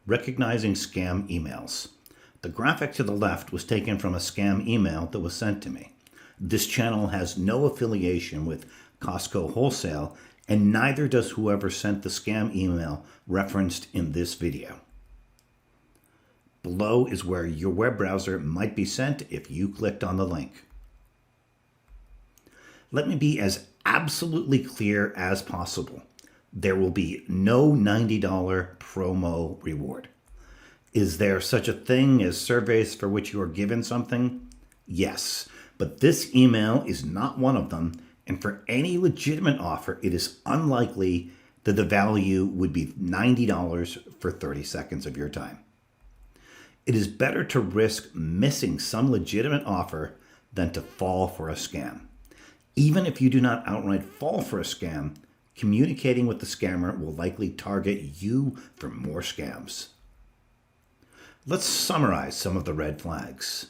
Recognizing scam emails. The graphic to the left was taken from a scam email that was sent to me. This channel has no affiliation with Costco Wholesale, and neither does whoever sent the scam email referenced in this video. Below is where your web browser might be sent if you clicked on the link. Let me be as absolutely clear as possible. There will be no $90 promo reward. Is there such a thing as surveys for which you are given something? Yes, but this email is not one of them, and for any legitimate offer, it is unlikely that the value would be $90 for 30 seconds of your time. It is better to risk missing some legitimate offer than to fall for a scam. Even if you do not outright fall for a scam, communicating with the scammer will likely target you for more scams. Let's summarize some of the red flags.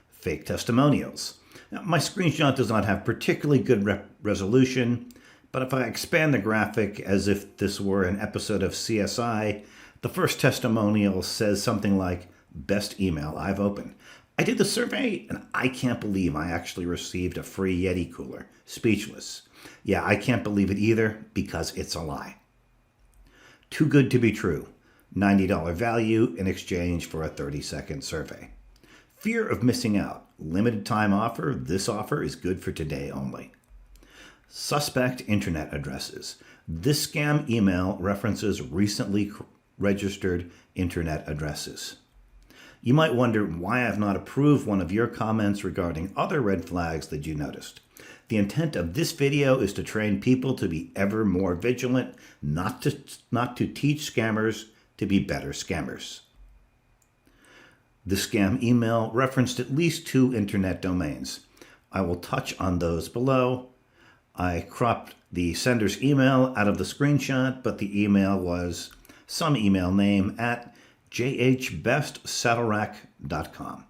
Fake testimonials. Now, my screenshot does not have particularly good resolution, but if I expand the graphic as if this were an episode of CSI, the first testimonial says something like, "Best email I've opened. I did the survey and I can't believe I actually received a free Yeti cooler. Speechless. Yeah, I can't believe it either because it's a lie." Too good to be true. $90 value in exchange for a 30-second survey. Fear of missing out. Limited time offer. This offer is good for today only. Suspect internet addresses. This scam email references recently registered internet addresses. You might wonder why I have not approved one of your comments regarding other red flags that you noticed. The intent of this video is to train people to be ever more vigilant, not to teach scammers to be better scammers. The scam email referenced at least 2 internet domains. I will touch on those below. I cropped the sender's email out of the screenshot, but the email was some email name at jhbestsaddlerack.com.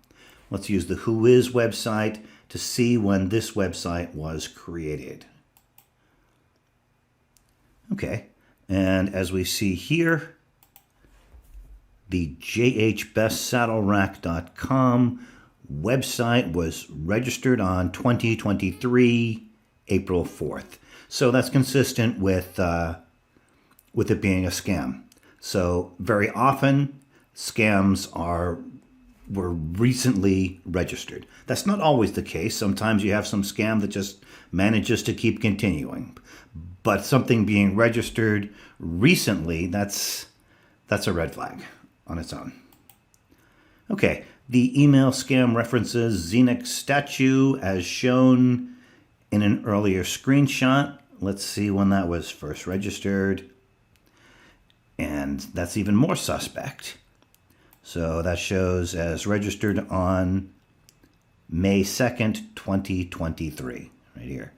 Let's use the Whois website to see when this website was created. Okay, and as we see here, the jhbestsaddlerack.com website was registered on 2023, April 4th. So that's consistent with it being a scam. So very often, scams were recently registered. That's not always the case. Sometimes you have some scam that just manages to keep continuing. But something being registered recently, that's a red flag on its own. Okay, the email scam references Xenix statue as shown in an earlier screenshot. Let's see when that was first registered. And that's even more suspect. So that shows as registered on May 2nd, 2023, right here.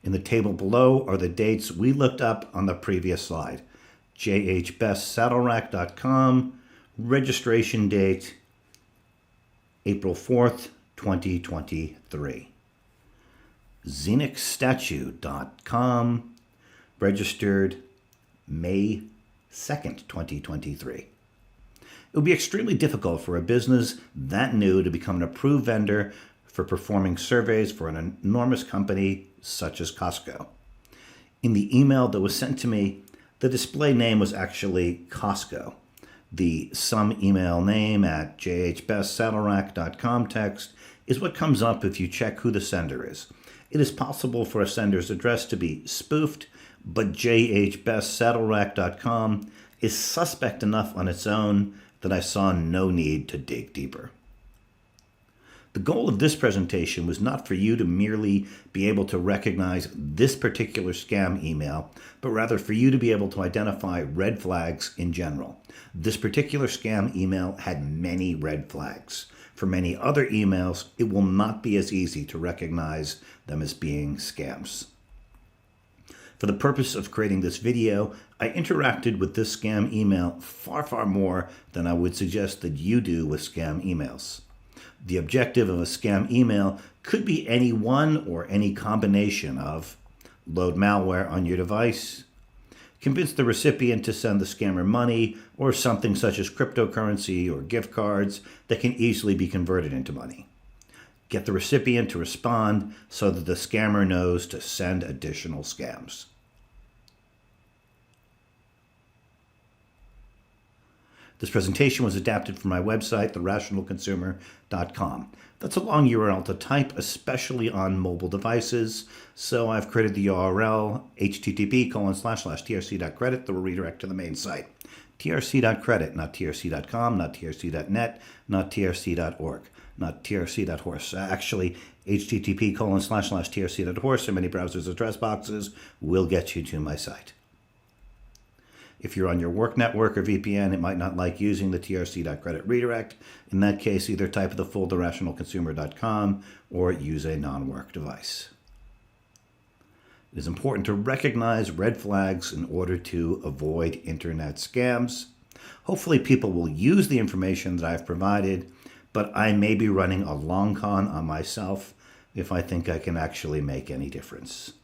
In the table below are the dates we looked up on the previous slide. jhbestsaddlerack.com, registration date, April 4th, 2023. xenixstatue.com, registered May 2nd, 2023. It would be extremely difficult for a business that new to become an approved vendor for performing surveys for an enormous company such as Costco. In the email that was sent to me, the display name was actually Costco. The some email name at jhbestsaddlerack.com text is what comes up if you check who the sender is. It is possible for a sender's address to be spoofed, but jhbestsaddlerack.com is suspect enough on its own that I saw no need to dig deeper. The goal of this presentation was not for you to merely be able to recognize this particular scam email, but rather for you to be able to identify red flags in general. This particular scam email had many red flags. For many other emails, it will not be as easy to recognize them as being scams. For the purpose of creating this video, I interacted with this scam email far more than I would suggest that you do with scam emails. The objective of a scam email could be any one or any combination of load malware on your device, Convince the recipient to send the scammer money or something such as cryptocurrency or gift cards that can easily be converted into money. Get the recipient to respond so that the scammer knows to send additional scams. This presentation was adapted from my website, therationalconsumer.com. That's a long URL to type, especially on mobile devices. So I've created the URL, http://trc.credit, that will redirect to the main site. trc.credit, not trc.com, not trc.net, not trc.org, not trc.horse. Actually, http://trc.horse and many browsers' address boxes will get you to my site. If you're on your work network or VPN, it might not like using the trc.credit redirect. In that case, either type the full therationalconsumer.com or use a non-work device. It is important to recognize red flags in order to avoid internet scams. Hopefully people will use the information that I've provided, but I may be running a long con on myself if I think I can actually make any difference.